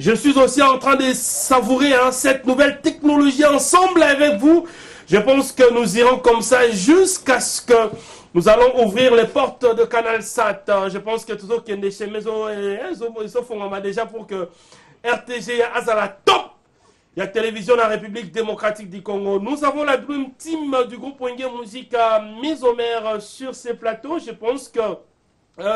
Je suis aussi en train de savourer cette nouvelle technologie ensemble avec vous. Je pense que nous irons comme ça jusqu'à ce que nous allons ouvrir les portes de Canal Sat. Je pense que tout ce qui est chez Maison, ils se font déjà pour que RTG Azala top. Il y a télévision de la République démocratique du Congo. Nous avons la Dream Team du groupe Wenge Music mise au maire sur ces plateaux. Je pense que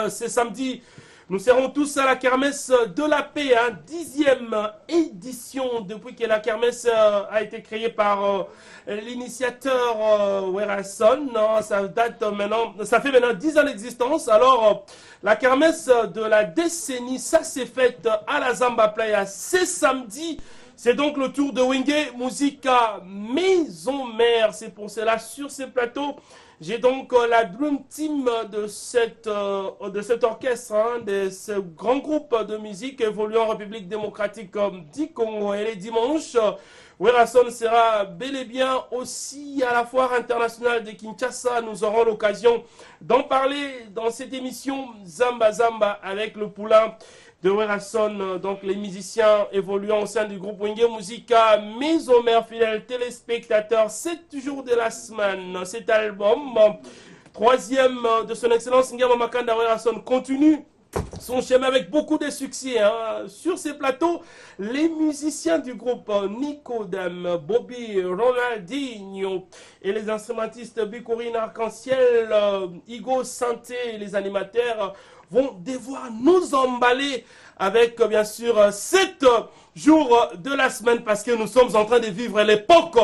c'est samedi. Nous serons tous à la kermesse de la paix, 10e édition depuis que la kermesse a été créée par l'initiateur Werason. Ça date maintenant, ça fait maintenant 10 ans d'existence. Alors, la kermesse de la décennie, ça s'est fait à la Zamba Playa. C'est samedi. C'est donc le tour de Wenge Musica Maison Mère. C'est pour cela, sur ces plateaux, j'ai donc la Dream Team de cet orchestre, de ce grand groupe de musique évoluant en République démocratique du Congo. Et les dimanches, Werason sera bel et bien aussi à la foire internationale de Kinshasa. Nous aurons l'occasion d'en parler dans cette émission Zamba Zamba avec le poulain de Werason, donc les musiciens évoluant au sein du groupe Wenge Musica, mes homères fidèles téléspectateurs, 7 jours de la semaine. Cet album, troisième de son excellence Ngama Makanda Werason, continue son chemin avec beaucoup de succès. Sur ces plateaux, les musiciens du groupe Nicodem, Bobby, Ronaldinho et les instrumentistes Bicourine Arc-en-Ciel, Igo Santé et les animateurs vont devoir nous emballer avec bien sûr 7 jours de la semaine parce que nous sommes en train de vivre l'époque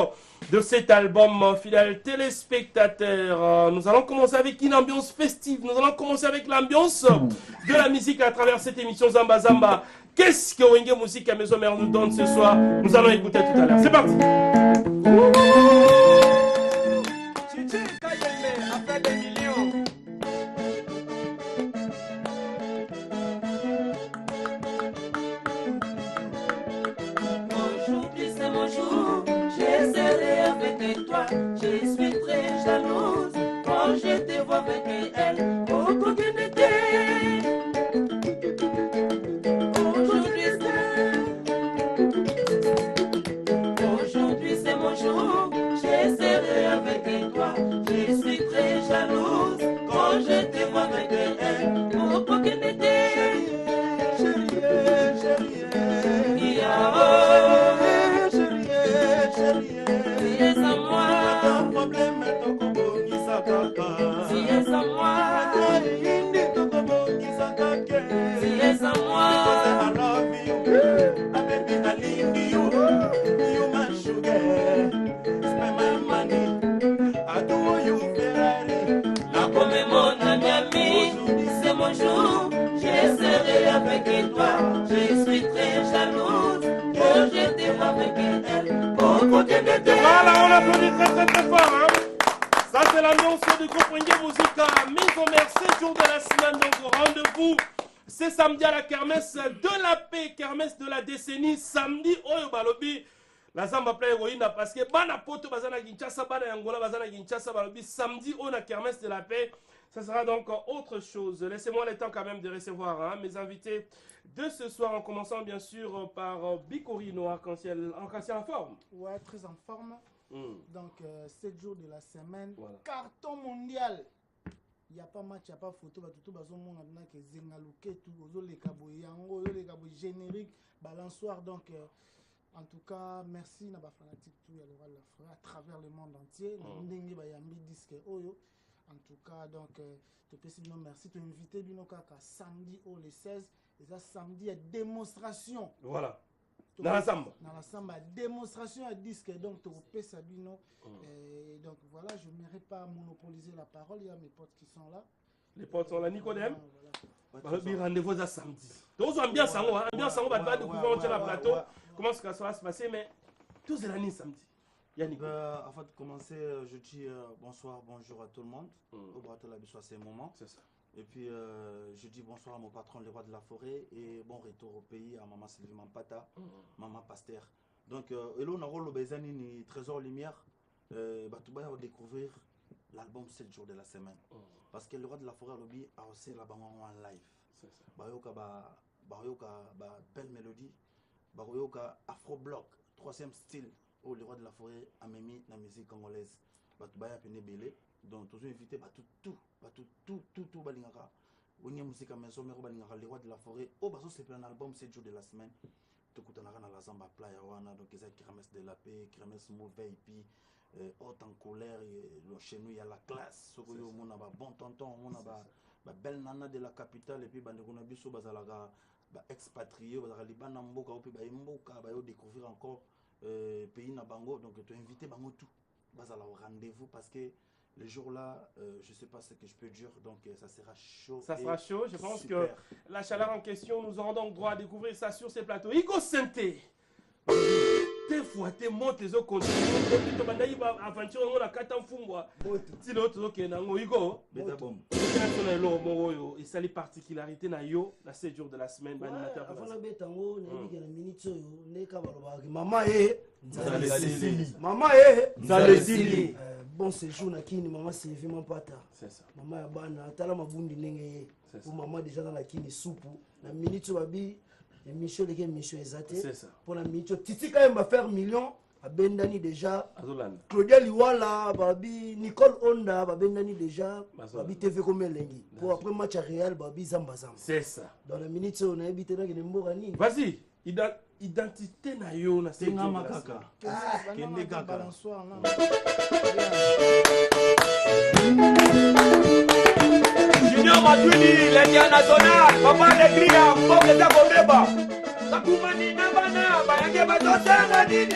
de cet album, fidèles téléspectateurs. Nous allons commencer avec une ambiance festive. Nous allons commencer avec l'ambiance de la musique à travers cette émission Zamba Zamba. Qu'est-ce que Wenge Music à Maison Mère nous donne ce soir? Nous allons écouter tout à l'heure. C'est parti. Je suis très jalouse quand je te vois avec elle. Oh, coquinette. Aujourd'hui c'est mon jour. Je serai avec toi. Je suis très jalouse quand je te vois avec elle. Oh, coquinette. Chérie, chérie, chérie, si est à moi. Si est à moi, si est à moi, I love you, baby, I need you, you my sugar, spend my money, I do you Ferrari. La comme mon ami, c'est mon jour, je serai avec toi, je suis très jalouse, quand je te vois avec elle, oh, côté de terre. Voilà, on applaudit très très fort. Ça c'est l'annonce du groupe Wenge Musica, mise au maire 7 jours de la semaine. Donc rendez-vous, c'est samedi à la kermesse de la paix, kermesse de la décennie, samedi Oyo Balobi. La Zamba Playa Goïna parce que Bana Poto Bazana Kinshasa, Bana Angola Bazana Kinshasa Balobi, samedi on a kermesse de la paix. Ça sera donc autre chose. Laissez-moi le temps quand même de recevoir mes invités de ce soir, en commençant bien sûr par Bicorino Arc-en-Ciel en forme. Ouais, très en forme. Donc, 7 jours de la semaine, voilà. Carton mondial. Il n'y a pas match, il n'y a pas photo. Tout le monde a dit que Zengalouke, tout les caboyango, les cabo génériques, balançoire. Donc, en tout cas, merci à la fanatique tout à travers le monde entier. En tout cas, donc, merci. Tu as invité Binoka samedi au les 16. Et ça, samedi, il y a démonstration. Voilà. Dans la samba, démonstration à disque, donc tu repères Sabino. Donc voilà, je n'aimerais pas monopoliser la parole, il y a mes potes qui sont là. Les potes sont là, Nicodème. Rendez-vous à samedi. Donc ambiance en haut, va pas découvrir sur le plateau. Comment ça va se passer, mais tous les années samedi. Avant de commencer, je dis bonsoir, bonjour à tout le monde. Au Brato la Bissois, c'est un moment. C'est ça. Et puis je dis bonsoir à mon patron, le roi de la forêt, et bon retour au pays à maman Sylvie Mampata, maman Pasteur. Donc, et là on a rôle Bezani ni Trésor Lumière, tu vas découvrir l'album 7 jours de la semaine. Parce que le roi de la forêt a aussi la bande en live. C'est ça. Bayoka belle mélodie, bakoyoka afro-block, troisième style, oh, le roi de la forêt a mis la musique congolaise. Batubaya pene belé, donc tous invité, tout, balingaka. On y a musique à maison, mais balingaka, le roi de la forêt. Oh, bah, c'est un album, 7 jours de la semaine. Tout le temps, la zamba playa, donc ils ont Kirames de la paix, Kirames mauvais, et puis, haute en colère, chez nous, il y a la classe. On a bon tonton, on a belle nana de la capitale, et puis, on a biso, expatrié, Liban, Mboka, découvrir encore pays na bango, donc tu as invité bango tout. Au rendez-vous parce que le jour-là, je ne sais pas ce que je peux dire, donc ça sera chaud. Ça sera chaud, je pense super. Que la chaleur en question, nous aurons donc droit à découvrir ça sur ces plateaux. Igo Santé, des fois, tu montes les autres continents, tu vas aller aventure, on a 4 ans, si l'autre, ok, Igo, et ça les particularités, la 7 jours de la semaine, bon séjour na kini maman Sylvie Mampata. C'est ça. Maman ya bana tala mabundi ndenge pour maman déjà dans la kini soupe na minute babi émission les émission exacte. C'est ça. Pour la minute Titi quand même va faire million a bendani déjà. Azolan. Claudia Liwala babi Nicole Onda ba bendani déjà babi TV comme lengi. Pour après match à Real babi Zamba Zamba. C'est ça. Dans la minute on a habité dans les Morani. Vas-y. Identité na yo na c'est ngama kaka Kende kaka Junior Matuidi, l'India national, papa Legria, Mboke Takobeba. Kakumani na bana, bayange batosenga nini.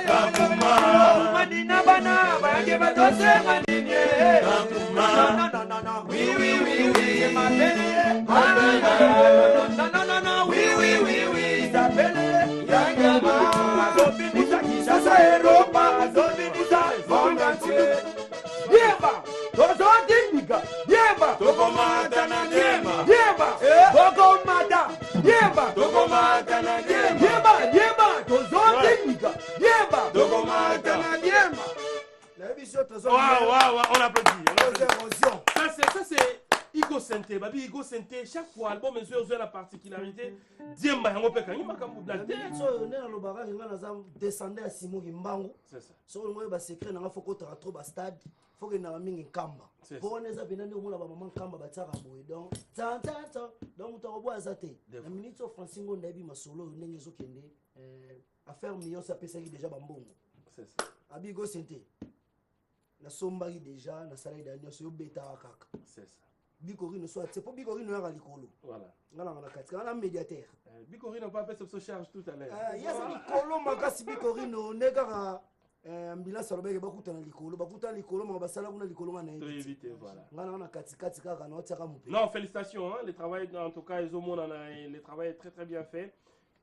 Kakumani na bana, bayange batosenga nini. No, oui, ma belle. No, oui, ta belle. Yangama, Zobinisa, Kisasa, Europa, Zobinisa, Vongantie. Yeba, Tozodindiga, Yeba, Tokomata na Yeba, Yeba, Tokomata, Yeba, Tokomata na Yeba, Tozodindiga, Yeba, Tokomata na Yeba. Waouh, on applaudit. Ça c'est Igo Santé, babi Igo Santé, chaque fois album est la particularité. Diemba yango peka ngima kambuda. So ne lo baga ngana za descendre à Simon Kimbangu. C'est ça. So le ba secret na foko ta trop ba stade, foko na mingi kamba. Pour on eza bina ndio mona ba maman kamba ba tsaka boy donc donc to boa zate. La minute of Francingo ndabi masolo ndenge zo kende affaire million ça pesa déjà bambongo. C'est ça. Abi Igo Santé. Na sombaki déjà na salai da nyoso yo beta kaka. C'est ça. Bicorino soit c'est pour Bicorino ya likolo. Voilà. Ngana na kati ngana médiateur. Bicorino pas fait ce charge tout à l'heure. Yes likolo makasi Bicorino nekaka ambulance alobeke bakutana likolo likolo ma basala kuna likolo ngana très vite voilà. Ngana na kati kaka na otiaka mupe. Non, félicitations hein, le travail en tout cas ils ont le travail est très très bien fait.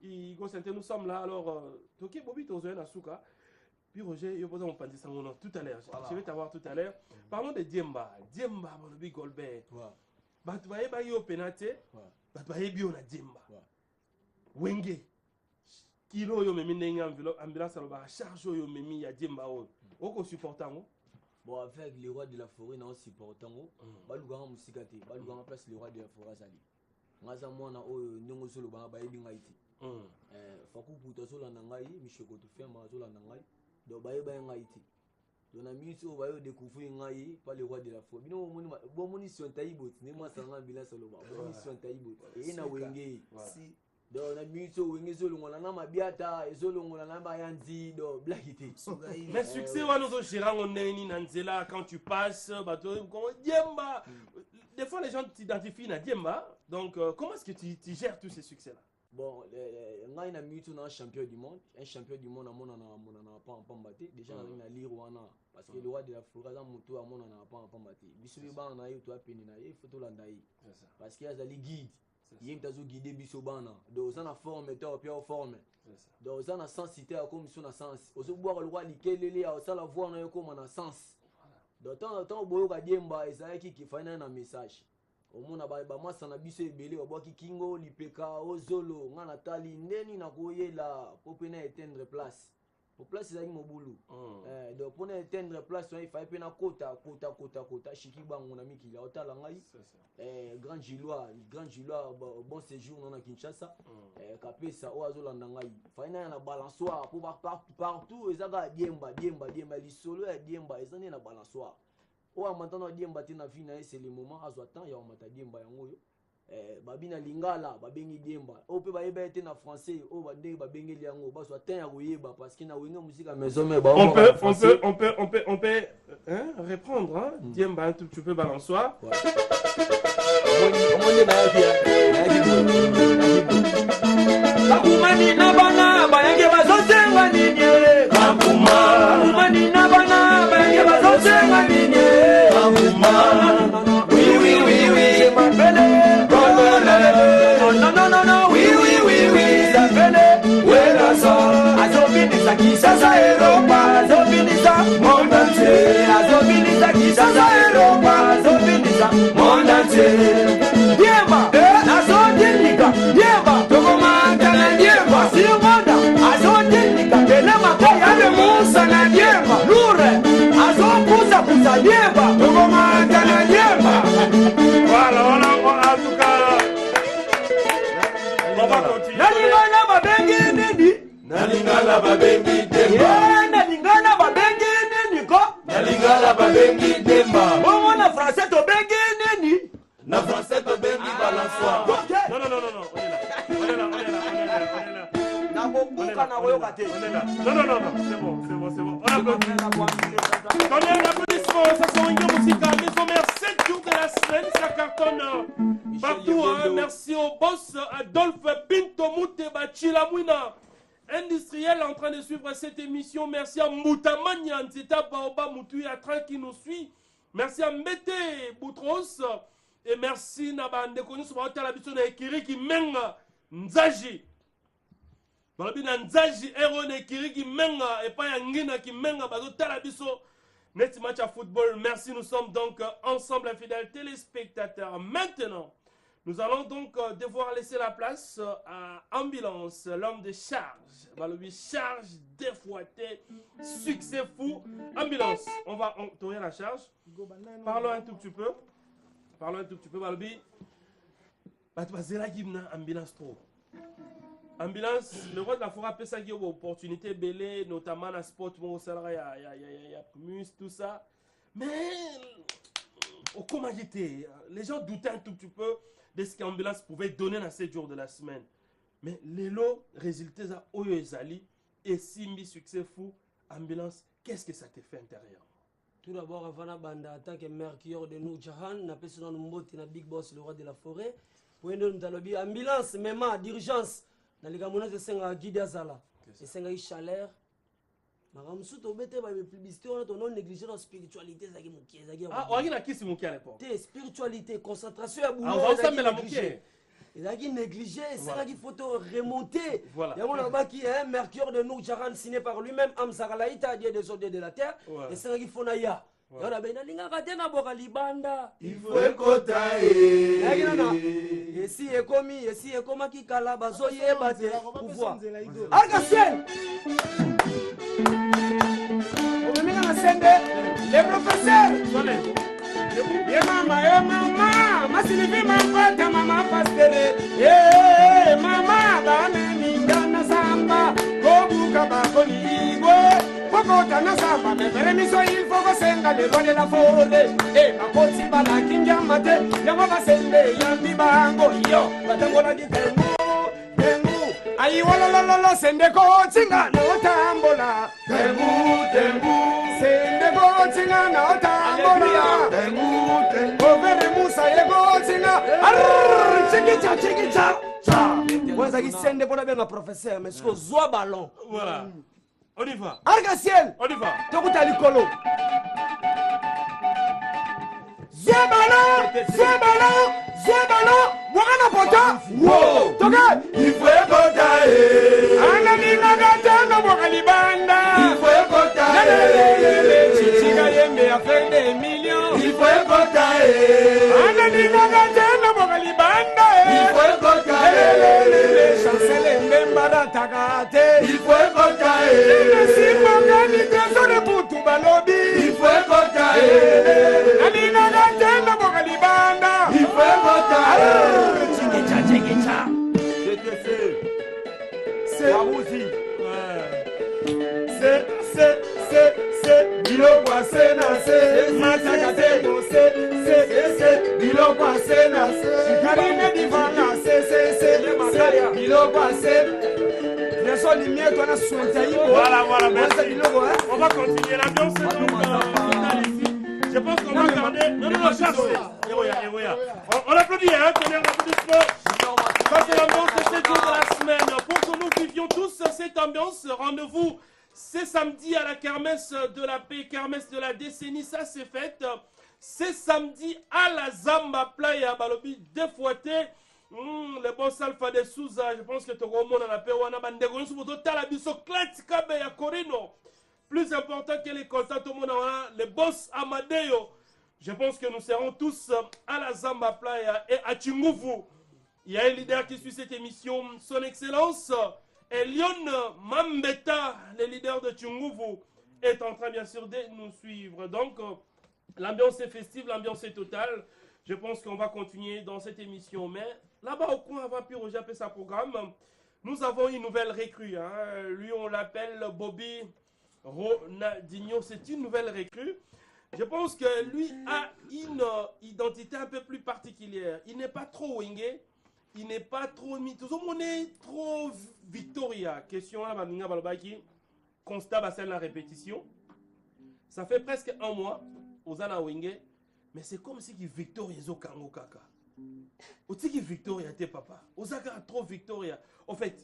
Igo Santé nous sommes là alors Toki Bobi Tozoé na Souka. Puis Roger, il y a besoin de tout à l'heure. Je vais t'avoir tout à l'heure. Parlons de Diemba. Diemba, mon big Golbert. Tu vas y aller penate. Tu vas y aller au Diemba. Wenge. Kilo yo memi nenga ambulance aloba charge yo memi ya Diemba o. Oko supportant. Bon avec les rois de la forêt non supportant. Baluganga musikate, baluganga place les rois de la forêt sali. Ngaza mwana o nyongo solo ba ba yebinga iti. Faku puta solo na ngai, mishoko to fema solo na ngai. Donc baye baye ngaiti donc na miso baye découvrir ngai pas le roi de la forêt bino bon munition taibot ne moi sanga bila solo ba munition taibot et na wenge si donc na miso wenge solo ngona na mabiata solo ngona na bayanzi do blackité mais succès wa nous gérant on neni na nzela quand tu passes bato comme Diemba des fois les gens t'identifient na Diemba donc comment est-ce que tu gères tous ces succès là? Bon, ngai na mitu na champion du monde à mona na pas en pambaté déjà na lire wana parce que le roi de la forêt za mutu à mona na pas en pambaté biso ba na yo to apeni na ye photo landa yi parce que azali guide yim tazo guider biso bana donc ça na forme to pia forme donc ça na sensité à comme sur na sens ozo boire le roi likelele à ça la voir na yo comme na sens donc tant boyo ka Diemba ezaki ki fana na message omona ba masa na biso ebele obaki kingo lipeka ozolo ngana tali ndeni na koyela popena éteindre place place ezalaki mobulu donc mpona éteindre place wana il fallait mpe na kota shiki bango na mikili aotala ngai grand gilois bon séjour nona Kinshasa kapesa oyo azolanda ngai fallait naya na balançoire po partout ezaka diemba lisolo ya diemba eza nde na balançoire oyo amata na diemba te na vie na ye c'est le moment azwa temps ya omata diemba yango oyo babi na lingala babengi diemba oyo mpe bayeba ete na français oyo bandenge babengeli yango bazwa temps ya koyeba parce que na wenge musika maison mais on peut reprendre hein? Diemba un tout petit peu balançoire Bakumani na bana bayange bazosenga nini Bakumani na bana bayange bazosenga nini Oui je m'appelle non oui ça fait Wela so azobinisa Kinshasa Europa azobinisa monde entier azobinisa Kinshasa Europa azobinisa monde entier Diemba azodilika Diemba tokomanga na Diemba simonda azodilika tena makaya de Musa na Diemba lure azokuza Diemba tokomanga na Diemba voilà en tout cas on va continuer nalingana babengi nini Nalingala babengi Demba nalingana babengi nini ko Nalingala babengi Demba bongo na français tobengi nini Na français tobengi balançoire non on est là na bobuka na koyoka te non c'est bon on applaudit donnez un applaudissement ça c'est une musique les premières 7 jours de la semaine ça cartonne partout hein. Merci au boss Adolphe Pinto Mouteba Chilamwina industriel en train de suivre cette émission. Merci à Moutamania Nzeta Baoba Moutouya Train qui nous suit. Merci à Mbete Boutros et merci Nabande Konu Subata la biso na Ekiri qui menga Nzaji. Balabina Nzaji Erone Ekiri qui menga et pas Yangina qui menga bazo tala biso net match à football. Merci, nous sommes donc ensemble fidèles téléspectateurs. Maintenant, nous allons donc devoir laisser la place à Ambulance, l'homme de charge. Balobi charge défouetté, succès fou. Ambulance, on va tourner la charge. Parlons un tout petit peu. Balobi. Ambulance trop. Ambulance, le roi de la forêt a ça qui a une opportunité belle, notamment dans sport, il y a Primus, tout ça. Mais comment j'étais, les gens doutaient un tout petit peu de ce qu'Ambulance pouvait donner dans 7 jours de la semaine. Mais les lots, résultats à Oyo Ezali et Simbi succès fou, Ambulance, qu'est-ce que ça te fait intérieur? Tout d'abord, avant la bande attaque Mercure de Nour Jahan, n'a pas son nom de Big Boss, le roi de la forêt. Pour nous, nous ambulance, même d'urgence. Dans les gamons de Senga Guidia Zala, et Senga Chaleur. Madame Souto Bete, ma publicité, on a non négligé la spiritualité. Ah, on a qui c'est mon qui à l'époque? Spiritualité, concentration à boulot. Ah, on va la moquer. Il a qui négligé, c'est là qu'il faut remonter. Voilà. Il y a un là qui est Mercure de Nour Jahan signé par lui-même, Amsaralaïta, Dieu des ordres de la terre, et c'est là qu'il faut naïa. Il faut écouter. Et si est commis, et si est comme qui calaba, soyez batté. Pouvoir. Arc-en-ciel. Les professeurs. Maman, ma Sylvie, ma fata, maman, pastere. Maman, bameni, dana samba, kobuka bakonigo. Kokota na samba, me permiso, il faut que senga le roi de la forêt. Ma kotsi bala kinjamate, yama basende, yambi bango, yo, batangola di tengu. Ayi wolololo, sende kotsinga, no tambola. Tengu, sende kotsinga, no tambola. Overe Musa ye kotsinga, chikicha. Kwanza kisende pona benga professeur, mais siko zwa ballon. Voilà. On y va. Arc-en-ciel. On y va. Tokuta likolo. Zebalo. Wana pota. Wow. Toka. Il faut écouter. Ana ninga tanga bokali banda. Il faut écouter. Chichiga yembe a fait des millions. Il faut écouter. Ana ninga tanga bokali banda. Il faut écouter. Chancel mbemba takate. Il faut écouter. Bongani trésor pour tout balobi. Il faut écouter. Alina na tenda bokali banda. Il faut écouter. Tchikicha. C'est Arouzi. C'est biloko asenase. Matakate c'est biloko asenase. Karine divana c'est biloko asenase. Voilà, merci. On va continuer. L'ambiance est donc ici. Je pense qu'on va garder. Non, cherche. On applaudit, hein, tonnerre d'applaudissements. Ça, c'est l'ambiance de 7 jours de la semaine. Pour que nous vivions tous cette ambiance, rendez-vous, c'est samedi à la kermesse de la paix, kermesse de la décennie. Ça, c'est fait. C'est samedi à la Zamba Playa, Balobi, défouetté. Le boss Alpha de Souza, je pense que tu as appelé Corino. Plus important que les constats, le boss Amadeo. Je pense que nous serons tous à la Zamba Playa et à Chinguvu. Il y a un leader qui suit cette émission, son excellence, Elion Mambeta, le leader de Chinguvu, est en train bien sûr de nous suivre. Donc, l'ambiance est festive, l'ambiance est totale. Je pense qu'on va continuer dans cette émission. Mais là-bas au coin, avant Piro Japé sa programme, nous avons une nouvelle recrue. Hein. Lui, on l'appelle Bobby Ronaldinho. C'est une nouvelle recrue. Je pense que lui a une identité un peu plus particulière. Il n'est pas trop wingé. Il n'est pas trop mytho. On est trop Victoria. Question là, Baninga Balbaki. Constat, c'est la répétition. Ça fait presque un mois. Ozana wingé. Mais c'est comme si Victoria est au Kango Kaka. Ou tu sais Victoria t'es papa. Ozaka trop Victoria. En fait,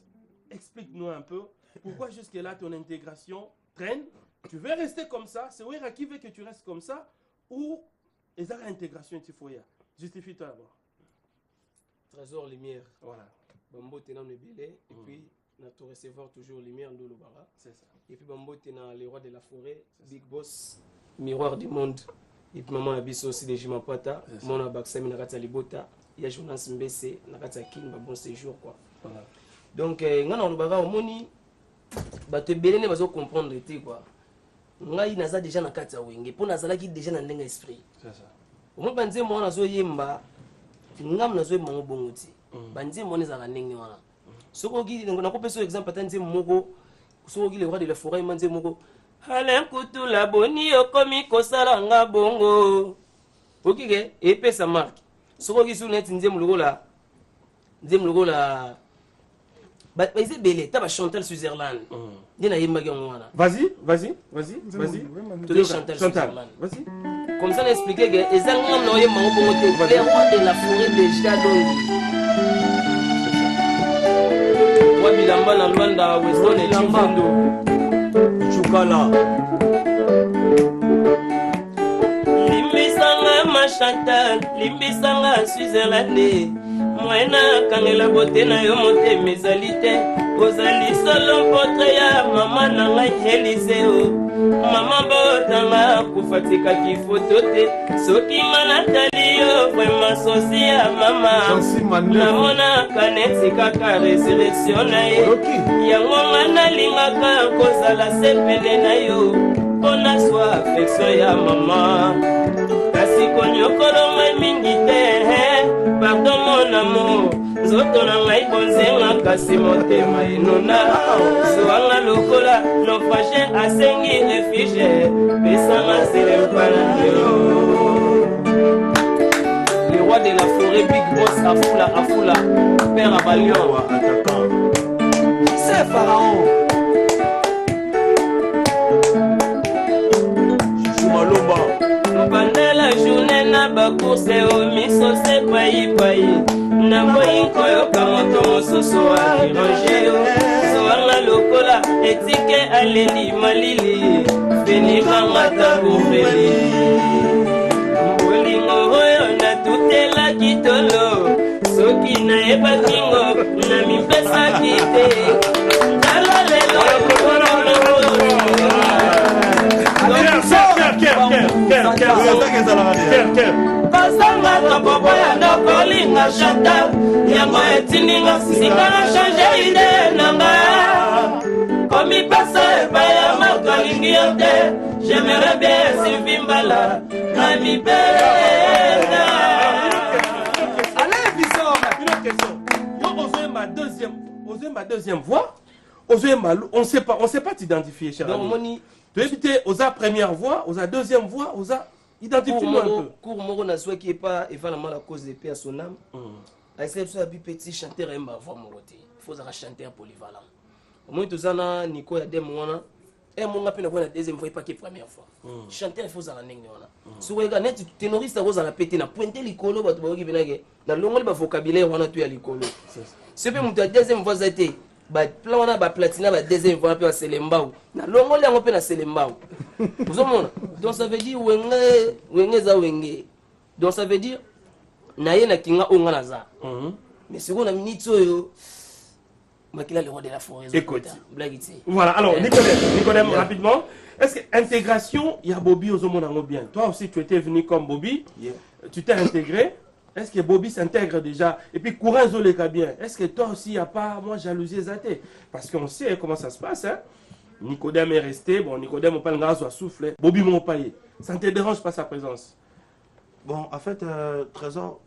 explique-nous un peu pourquoi jusque-là ton intégration traîne. Tu veux rester comme ça? C'est Ouira qui veut que tu restes comme ça? Ou est-ce que l'intégration est foyer? Justifie-toi d'abord. Trésor lumière. Voilà. Bambo tenant le billet. Et puis, nous recevoir toujours lumière dans le bara. C'est ça. Et puis, Bambo tenant les rois de la forêt. Big Boss. Miroir du monde. Et puis maman abisso aussi des Jimapata, mon abaksami nakata libota, il y a Jonas Mbese, nakata kin ba bon séjour quoi. Voilà. Donc ngana on baba omoni ba te belene bazo comprendre té quoi. Ngai naza déjà nakata wenge, pour nazala ki déjà na ndenga esprit. C'est ça. Omo banze mo nazo yemba, ngam nazo yemba ngobonguti. Banze mo neza na ndenge wana. Soko ki nakopesa exemple atanze moko, soko ki le roi de la forêt manze moko. Alain Kutula boni okomi kosala nga bongo. Okike epesa marque. Soko kisu net nzem lokola. Ba ise bele ta ba Chantal Switzerland. Dina yemba ngwana. Vas-y. Tu dis Chantal Switzerland. Vas-y. Comme ça n'expliquer que ezang ngam no yemba bongo te le roi de la forêt déjà donc. Wa bilamba na Luanda Weston et Chimbondo. Chukala Limbisanga ma Chantal, limbisanga Switzerland. Moena kangela bote na yo mote mezalite. Ozali solo potre ya mama na ngai Eliseo. Mama botanga kufatika kifoto te. Soki manatali yo vraiment sosi ya mama. Namona kaneti kaka resurrection na ye. Yango ngana lingaka kozala sepele na yo. Pona swa affection ya mama. Kasi konyokolo ngai mingi te. Pardon mon amour. Zoto na ngai bonzenga kasi motema inona. Soanga lokola no fashe asengi refuge. Pesanga selempana yo. Le roi de la forêt, Big Boss, Afula, Père Abalion, attaquant. C'est Pharaon. Choumalomba. Pendant la journée, na ba course au miso se payi. Na boyi koyo kamoto mososo a ranger yo. Soanga lokola etike aleli malili. Feni mangata bofeli. Tutela kitolo soki na ebakingo na mipesa kite tala lelo pasanga topopo ya nokolinga Chantal yango etininga sika na change ide nanga omipasa ebaya makalingi yo te. J'aimerais bien Sylvie Mbala na mibenda. Allez, Visor, une autre question. Osez ma deuxième voix. Osez ma, on sait pas t'identifier, cher ami. Tu as évité osa première voix, osa deuxième voix, osa identifie-nous un peu. Cours moro na soit qui est pas évidemment la cause de paix à son âme. Est-ce que tu petit chanteur et ma voix moroté. Il faut un chanteur polyvalent. Au moins tout ça na Nico ya dem wana. Et mon appel na deuxième fois pas que première fois. Chanteur il faut un neng wana. So wega net ténoriste rose la pété na pointer likolo ba to ba ki benage. Na longo ba vocabulaire wana tu ya likolo. C'est pas mon deuxième voix ça été. Ba plan wana ba platina ba deuxième fois pe Selembao. Na longo le pe na Selembao. Vous omona. Donc ça veut dire wenge za wenge. Donc ça veut dire na ye na kinga onga na za. Mais c'est qu'on a minute yo. Makila le roi de la forêt. Écoute. Voilà, alors Nicodème, rapidement. Est-ce que intégration, il y a Bobby aux hommes bien. Toi aussi, tu étais venu comme Bobby. Tu t'es intégré. Est-ce que Bobby s'intègre déjà? Et puis, courant Zoleka bien. Est-ce que toi aussi, il n'y a pas, moi, jalousie zaté? Parce qu'on sait comment ça se passe. Hein? Nicodème est resté. Bon, Nicodème, on parle de gaz, souffle. Bobby m'a payé. Ça ne te dérange pas sa présence? Bon, en fait, Trésor,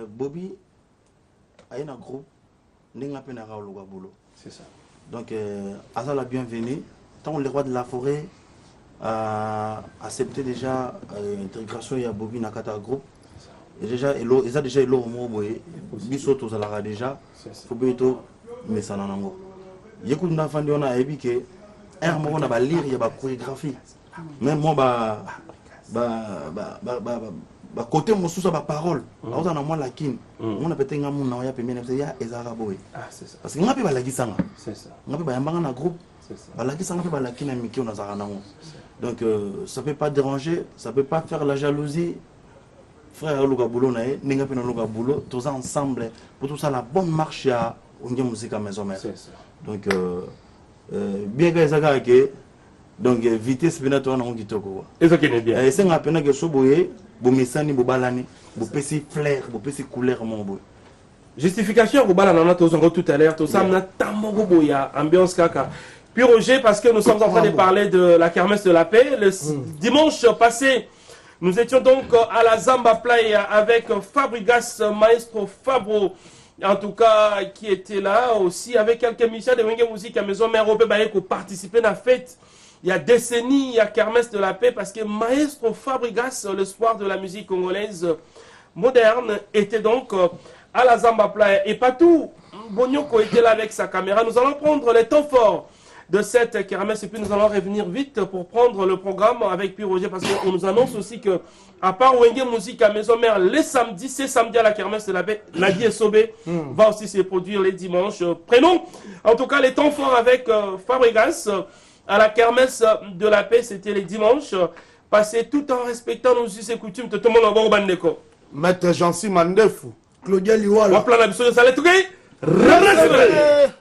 Bobby a un groupe. C'est ça. Donc, Azal la bienvenue. Tant le roi de la forêt a accepté déjà l'intégration de Bobby Nakata groupe. Et déjà, ils ont déjà l'eau au mot, Bisoto Zalara déjà. Faut bien tout, mais ça n'en a pas. Il y a beaucoup d'enfants qui ont dit que un moment on a lire, il y a la chorégraphie. Même moi, côté mon sous sa parole, on a moins la kin. On a peut-être un monde qui a permis de faire des arabes. Parce que on a pas la gisanga. C'est ça. On a pas un groupe. La gisanga fait la kin à Miki on a zarana. Donc ça peut pas déranger, ça peut pas faire la jalousie. Frère Luka Boulot nae, n'enga pe na Luka Boulot, tous ensemble pour tout ça la bonne marche à une musique à maison mère. Donc bien que ça que donc vitesse bina to na on kitoko. Et ça qui est bien. Et c'est un peu que soboye Bomisani, Bobalani, Bopesi flair, Bopesi couleur, mon boy. Justification, Bobala, on a tout à l'heure, tout ça, on a tambogo boya, ambiance kaka. Puis Roger, parce que nous sommes en train de parler de la kermesse de la paix, le dimanche passé, nous étions donc à la Zamba Playa avec Fabrigas, maestro Fabro, en tout cas, qui était là aussi, avec quelques musiciens de Wenge Musique à Maison Mère Robé Baye qui ont participé à la fête. Il y a décennies, il y a Kermesse de la paix parce que Maestro Fabrigas, l'espoir de la musique congolaise moderne, était donc à la Zamba Playa. Et pas tout, Bonyoko était là avec sa caméra. Nous allons prendre les temps forts de cette Kermesse et puis nous allons revenir vite pour prendre le programme avec Pierre Roger parce qu'on nous annonce aussi que, à part Wenge Musique à Maison Mère, les samedis, c'est samedi à la Kermesse de la paix, Nadi et Sobé va aussi se produire les dimanches. Prenons en tout cas les temps forts avec Fabrigas. À la kermesse de la paix, c'était les dimanches, passé tout en respectant nos us et coutumes. Tout le monde en va au Maître Jancy Mandefou, Claudia Liwala. On va prendre la mission de Salé Tougué. Respect.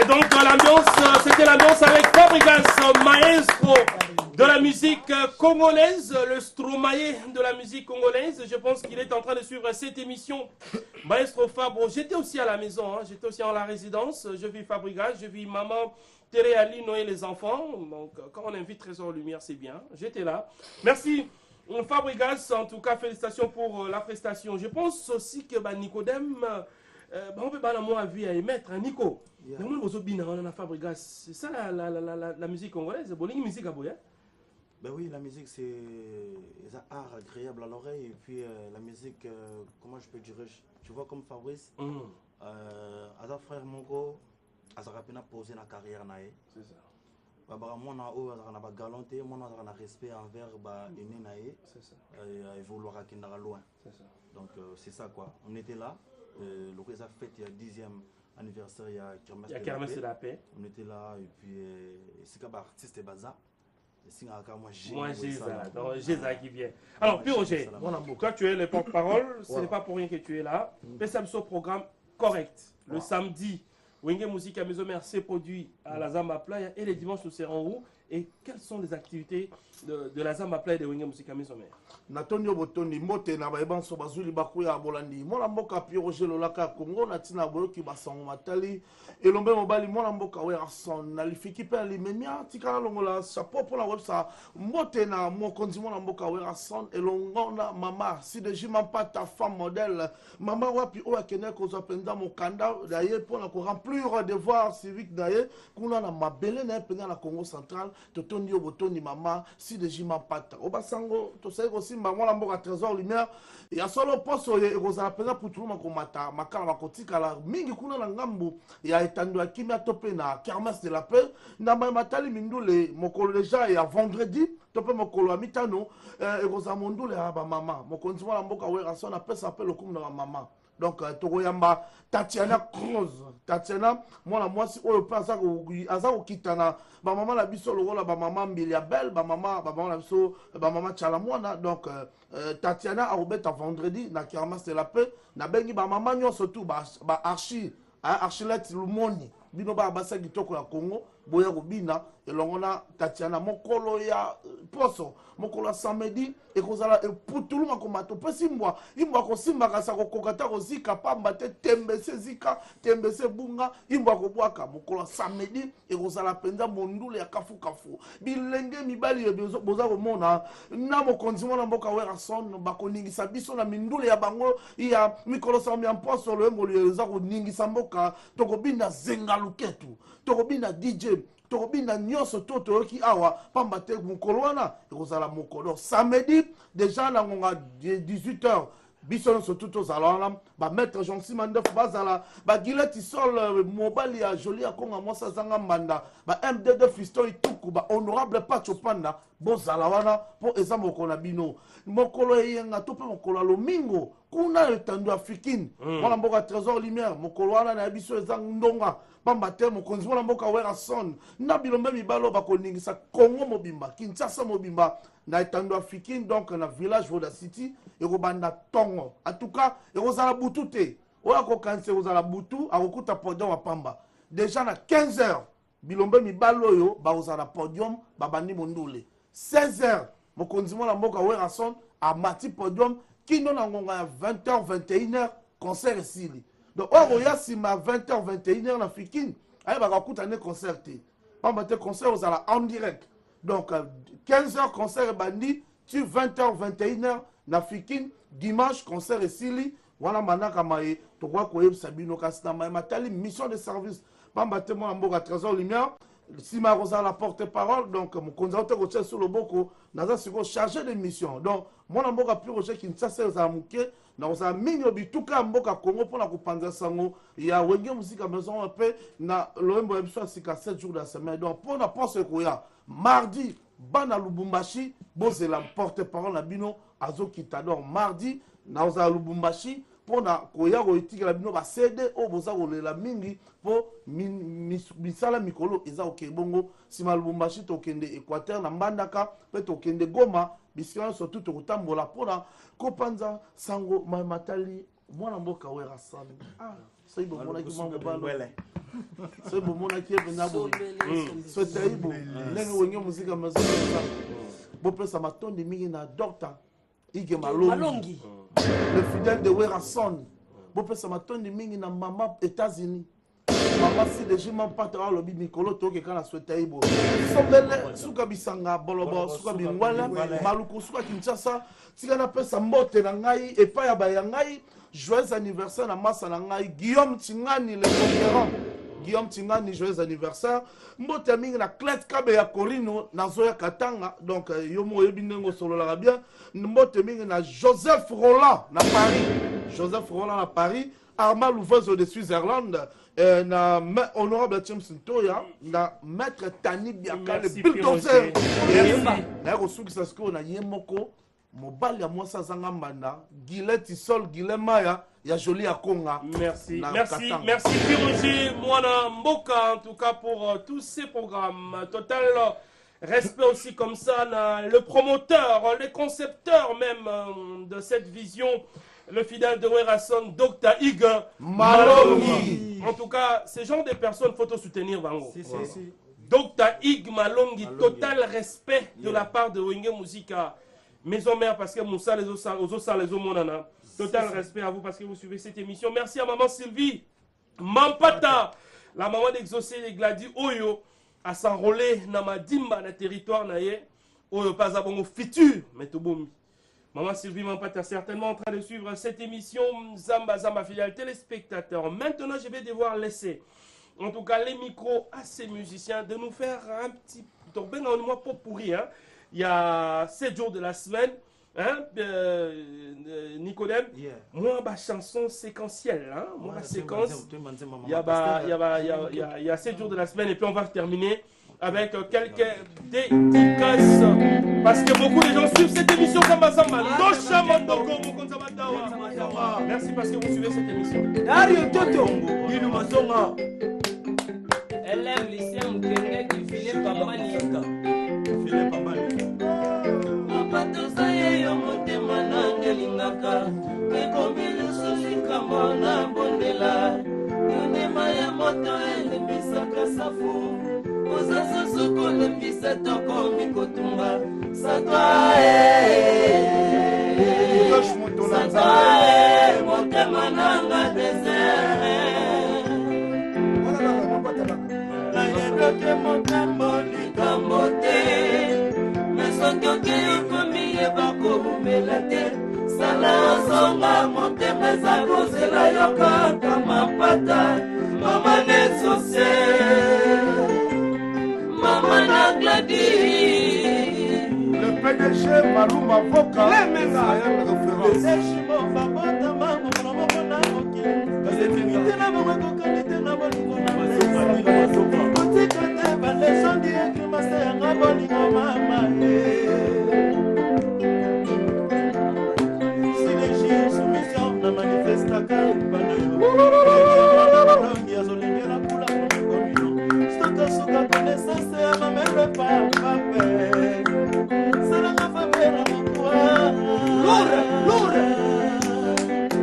donc c'était l'ambiance avec Fabregas, maestro de la musique congolaise, le Stromae de la musique congolaise. Je pense qu'il est en train de suivre cette émission. Maestro Fabro, j'étais aussi à la maison, hein, j'étais aussi en la résidence. Je vis Fabregas, je vis maman Théré Ali, Noé, les enfants. Donc quand on invite Trésor Lumière, c'est bien. J'étais là. Merci Fabregas, en tout cas félicitations pour la prestation. Je pense aussi que Nicodème, on peut pas l'avoir vu à émettre, Nico. C'est ça la musique congolaise, c'est une musique à Boya. Ben oui, la musique c'est un art agréable à l'oreille et puis la musique, comment je peux dire, tu vois comme Fabrice, Ada frère Mongo, Azara pena posé la carrière nae. C'est ça. Bah moi on a galanté, moi on a respect envers bah aîné nae. C'est ça. Évoluer à Kindara loin. C'est ça. Donc c'est ça quoi. On était là, le réseau fête il y a 10e anniversaire, il y a Kermesse de la Paix. On était là et puis c'est comme artiste Baza. Moi j'ai ça qui vient. Alors puis Roger, toi tu es le porte-parole, ce n'est pas pour rien que tu es là. Mais ça me sauve programme correct. Le samedi, Wenge Musique à Maison Mère s'est produit à la Zamba Playa et les dimanches nous serons où? Et quelles sont les activités de la Zamba Playa de Wenge Musique à Maison Mère? Natonio Botoni, Mote na baeban so bazuli bakuya bolandi. Mona mboka pi Roger Lolaka Congo na tina boyoki basango matali. Elombe mobali mona mboka wera son na lifiki pe limemia tika longola chapeau pour la websa. Mote na mokonzi mona mboka wera son elongona mama si de jima pas ta femme modèle. Mama wapi o akene ko zapenda mokanda d'ailleurs pour na ko remplir devoir civique d'ailleurs kuna na mabele na pena na Congo central. Totonio Botoni mama si de jima pata. Obasango to sai ko simba mwana mboka Trésor Lumière ya solo poso ekozala pena putuluma komata makala bakotika la mingi kuna na ngambu ya etando ya kimia tope na Kermesse de la Paix na matali mindule mokolo déjà ya vendredi tope mokolo ya mitano ekozala mondule ya ba mama mokonzi mwana mboka wera son apesa pe lokumu na mama. Donc tokoyamba Tatiana Cruz Tatiana mwana mwasi oyo pe aza kokitana bamama na biso lokola bamama mbili ya belle bamama na biso bamama tchala mwana. Donc Tatiana arobeta vendredi na Kermesse de la Paix na bengi bamama nyonso tu ba Archilette Lumoni bino ba basa kitoko ya Congo boya kobina elongona Tatiana mokolo ya poso mokolo samedi ekozala eputuluma komato pesi imbwa kosimbaka sa kokokata kozika pamba te tembese zika tembese bunga imbwa kobwaka mokolo samedi ekozala penza mondule ya kafu bilenge mibali boza komona na mokonzi mwana mboka wera son bakoningisa biso na mindule ya bango ya mikolo sambi ya poso lo engolo eza koningisa mboka tokobina zenga luketu tokobina DJ tokobina nyonso to toyoki awa pamba te mokolo wana ekozala mokolo samedi déjà na ngonga 18h biso nyonso tu tozala wana bametre Jean-Simon Ndef bazala bagileti sol mobali ya joli ya konga mwasi azanga mbanda ba-MDD Fiston Ituku ba-honorable Pacho Panda bozala wana mpo eza mokolo na bino mokolo eyenga to mpe mokolo ya lomingo kuna etando africaine mwana mboka Trésor Lumière mokolo wana na biso eza ndonga pamba te mokonzi mwana mboka wera son na bilombe mibalo bakoningisa Congo mobimba Kinshasa mobimba na etando africaine donc na village Voda City ekobanda tongo en tout cas ekozala butu te oyo akokanisa ekozala butu akokuta podium ya pamba déjà na 15h bilombe mibalo oyo bakozala podium babandi mondule 16h mokonzi mwana mboka wera son amati podium kino na ngonga ya 20h 21h concert esili. Donc oyo ya sima 20h 21h na fikini aye bakakuta ne concert te pamba te concert ozala en direct. Donc 15h concert bandi tu 20h 21h na fikini dimanche concert esili wana manaka maye tokwa koyebisa bino kasi na maye matali mission de service pamba te mwana mboka Trésor Lumière sima kozala la porte-parole donc mokonzi aote kotia sur loboko naza siko chargé de mission. Donc mwana mboka pi Roger Kinshasa ozala moke na kozala mingi bituka mboka Congo mpona kopanza sango ya Wenge Musique à Maison mpe na loyembo ya biso ya sika 7 jours de la semaine. Donc mpona pense koya mardi bana Lubumbashi bozela porte-parole na bino azokita. Donc mardi na ozala Lubumbashi pona koya koitikela bino ba CD o boza kolela mingi po misala mikolo eza okebongo sima Lubumbashi tokende Équateur na Mbandaka pe tokende Goma bisika surtout tokotambola pona kopanza sango matali mwana mboka wera son soki bomonaki mwa mobalo soki bomonaki ye mpenza boye soki aibo ndenge wenge muzika mazolesa bopesa matondi mingi na Dr. Ige Malongi le fidèle de Werason bopesa matondi mingi na mama États-Unis mama si de jima pata wa lobi mikolo toke kana souhaita ibo sombele suka bisanga bolobo suka bingwala maluku suka Kinshasa tika na pesa mbote na ngai epa ya ba ya ngai joyeux anniversaire na masa na ngai Guillaume Tingani le conquérant Guillaume Tingani joyeux anniversaire mbote mingi na Clet Kabe ya Corino na Zoya Katanga donc yomo yebi ndengo solo la bien mbote mingi na Joseph Roland na Paris Joseph Roland na Paris Armand Louveuse de Switzerland na honorable James Ntoya na maître Tani Biaka le bulldozer na kosukisa siko na yemoko mobali ya mwasa zanga mbanda Gilette Sol Guilemaya ya Jolie Akonga. Merci Piroji Mwana Mboka en tout cas pour tous ces programmes. Total respect aussi comme ça le promoteur, les concepteurs même de cette vision. Le fidèle de Werason, Dr. Ige Malongi. En tout cas, ce genre de personnes, il faut soutenir Vango. Dr. Ige Malongi, total respect de la part de Wenge Musica, Maison Mère, parce que Moussa, les autres, Monana. Total respect à vous parce que vous suivez cette émission. Merci à maman Sylvie, Mampata, la maman d'Exaucé les Gladi Oyo, à s'enrôler dans ma dimba, dans le territoire, Oyo, pas à bon futur, mais tout bon. Maman Sylvie Mampata certainement en train de suivre cette émission Zamba fidèle téléspectateurs. Maintenant, je vais devoir laisser, en tout cas, les micros à ces musiciens de nous faire un petit... Donc, ben, on pas pourri, hein. Il y a 7 jours de la semaine, hein, Nicodème. Moi, ma chanson séquentielle, hein, moi, la séquence. Il y a 7 jours de la semaine et puis on va terminer avec quelques dédicaces parce que beaucoup de gens suivent cette émission Zamba. Merci parce que vous suivez cette émission. Dario Toto Guido Mazonga elle aime lycée Mkenge du Philippe Pamalika Philippe Pamalika Mapatosa yeyo motema nangelingaka kekomili susikamba na bondela yonema ya moto elembisaka safu Ozazo soko lembisa toko mikotumba Satwa Satwa motema nanga desere Nayebloke motambo likambo te Mesoki okeyokomi yebako bumela te Sala ozonga motema eza kozela yokaka mapata Mama nesose Mama Gladys le PDG Maluma Voka les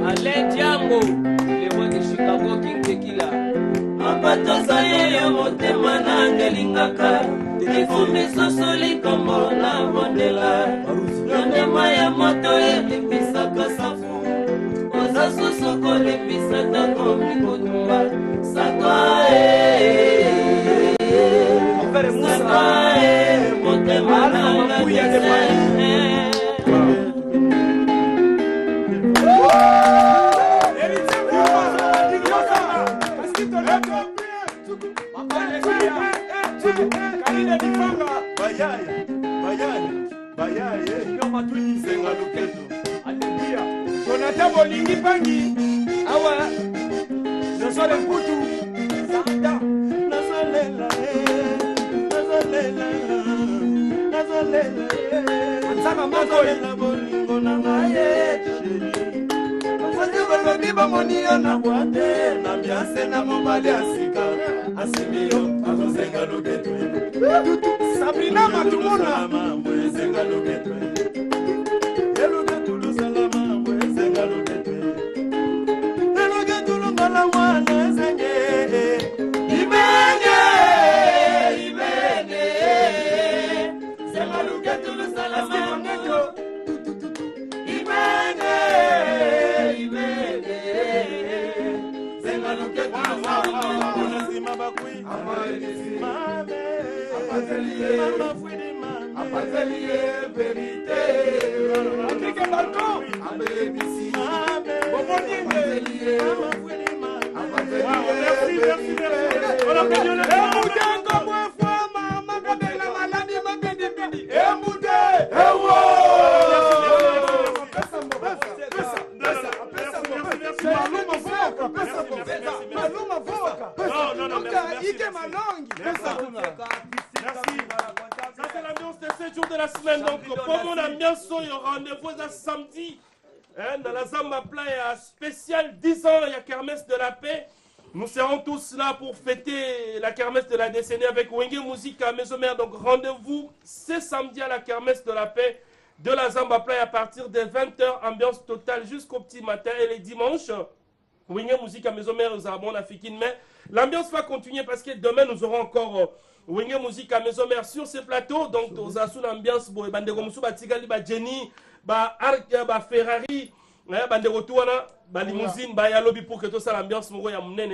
Alain Diambo, le roi de Chicago, King Tequila. Apatoza yeyo motema nangelingaka Kifumbi sosoli kombo na bondela Yondema ya moto elimbisaka safu Oza susoko limbisa tako mikotumba Satwa Satwa motema nangelingaka Jonathan Bolingi Bangi awa Josole Mputu Santa Nazolela Ansama Mokolela Bolingo na maye Nazolela Bamoniyo na Bwate na Biase na Mobali Asika Asimio Azosenga Logeto Sabrina Matumona Mwesenga Logeto Elogeto Salama Mwesenga Logeto Elogeto Ngala Wana C'est l'ambiance de 7 jours de la semaine. Donc, pour mon ambiance, il y aura rendez-vous samedi. Dans la Zamba Playa spécial 10 ans, il y a Kermesse de la Paix. Nous serons tous là pour fêter la Kermesse de la décennie avec Wenge Musique à Maison Mère. Donc rendez-vous ce samedi à la Kermesse de la Paix de la Zamba Playa à partir de 20h. Ambiance totale jusqu'au petit matin. Et les dimanches, Wenge Musique à Maison Mère, nous avons la Fikine. Mais l'ambiance va continuer parce que demain nous aurons encore Wenge Musique à Maison Mère sur ces plateaux. Donc nous avons l'ambiance pour Bandegomoussou, Batigali, Jenny, Ferrari. Limousine, lobby pour que tout ça l'ambiance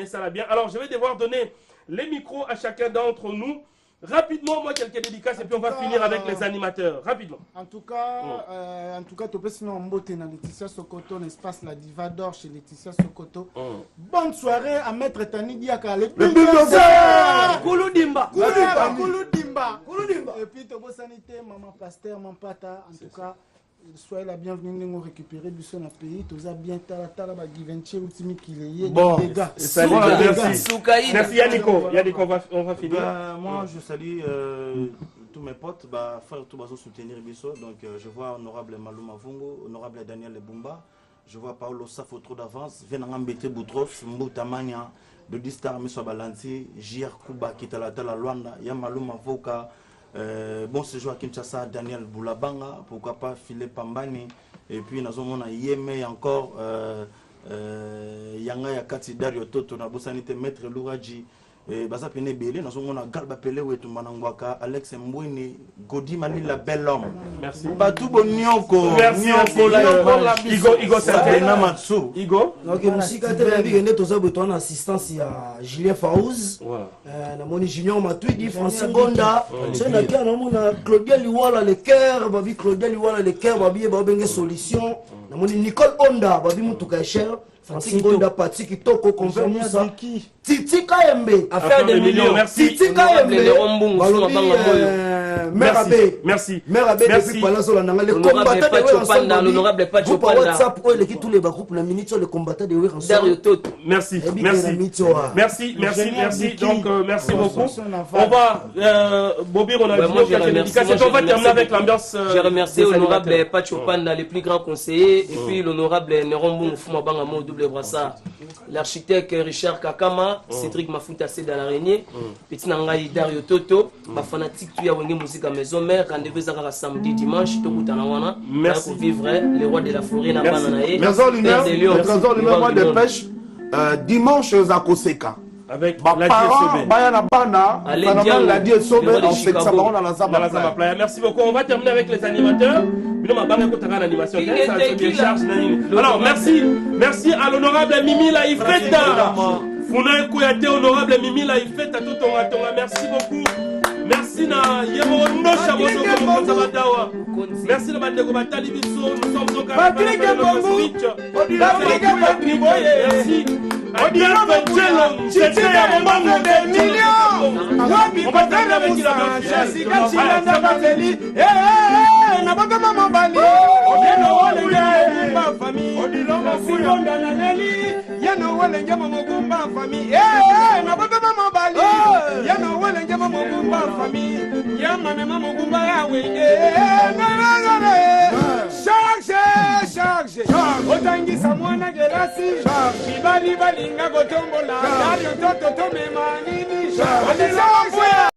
ça va bien. Alors je vais devoir donner les micros à chacun d'entre nous. Rapidement, moi quelques dédicaces et puis on va finir avec les animateurs. Rapidement. En tout cas, tu peux sinon emboter dans Laetitia Sokoto, un espace La Diva d'Or chez Laetitia Sokoto. Bonne soirée à Maître Tani Diaka, le bulldozer. Kouloudimba. Et puis Tobo Sanité, Maman Pasteur, Maman Pata, en tout cas. Soyez la bienvenue, nous récupérer du son à pays. Tous à bien tala Givenchy ultime qu'il est. Bon, merci Yannico. On va finir. Moi, je salue tous mes potes, frère tout bazo soutenir Bisso. Donc, je vois honorable Malou Mavungo, honorable Daniel Lebumba. Je vois Paolo Safo trop d'avance. Venangam Bete Boutros, Mboutamania, de Distar Miso Balanti, Jir Kuba Kitalatala Luanda, Yamalou Mavoka. Bon séjour à Kinshasa, Daniel Boulabanga, pourquoi pas Philippe Pambani, et puis nous avons Yémé encore, Yanga Yakati Dario Toto, Nabosanite Maître Louraji, Baza Pene Belé, nous avons Galba Pele Wetumanangwaka, Alex Mbouini, Godi Mani la belle homme. Merci. Batou Bonyoko, merci. Igo Sabrina Matsu. Igo. Donc, musique à télé, nous avons assistance à Julien Faouz, Namoni Junior Matuidi, Francis Gonda, Claudia Liwala, le cœur, Babi Claudia Liwala, le cœur, Babi Babenge Solution, Namoni Nicole Honda, Babi Moutuka Cher. Francis Gonda Pati qui toque confère Moussa Titi Kayembe affaire de millions merci Titi Kayembe merci Mère Abbé depuis Palazzo la nanga les combattants l'honorable Pacho Panda WhatsApp où les qui tous les groupes la minute les combattants de Wéran merci donc merci beaucoup on va Bobby on a on va terminer avec l'ambiance je remercie l'honorable Pacho Panda le plus grand conseiller et puis l'honorable Nerombo Fuma Banga double brassard l'architecte Richard Kakama Cédric Mafuta c'est dans l'araignée petit nangai Dario Toto ma fanatique tu as Wenge Musique à Maison Mère rendez-vous à samedi dimanche tout wana pour vivre les rois de la forêt na bananae Trésor lumière moi de pêche dimanche à Koseka avec la merci beaucoup. On va terminer avec les animateurs. Alors merci à l'honorable Mimi Laïfeta. Funa Kouyaté, honorable Mimi Laïfeta, tout tonga. Merci beaucoup. Merci na Yemo Nosha Mozo. Merci na Bandego Batali Bisso. Nous sommes au Patrick Mbongo. Merci. C'était un moment de millions. Wapi Patana Moussa, Jessica Chilanda Bateli. Nabaka Maman Bali. Yeno Wale Mba Famille. Odilonga Sigonda Naneli. Yeno Wale Njama Mogumba Famille. Nabaka Maman Bali. Yeno Wale Njama Mogumba Famille. Yamane Maman Mogumba Yawenge. Charge. Otangi Samwana Gerasi. Bibali Balinga Gotombola. Dario Toto Tome Manini. Odilonga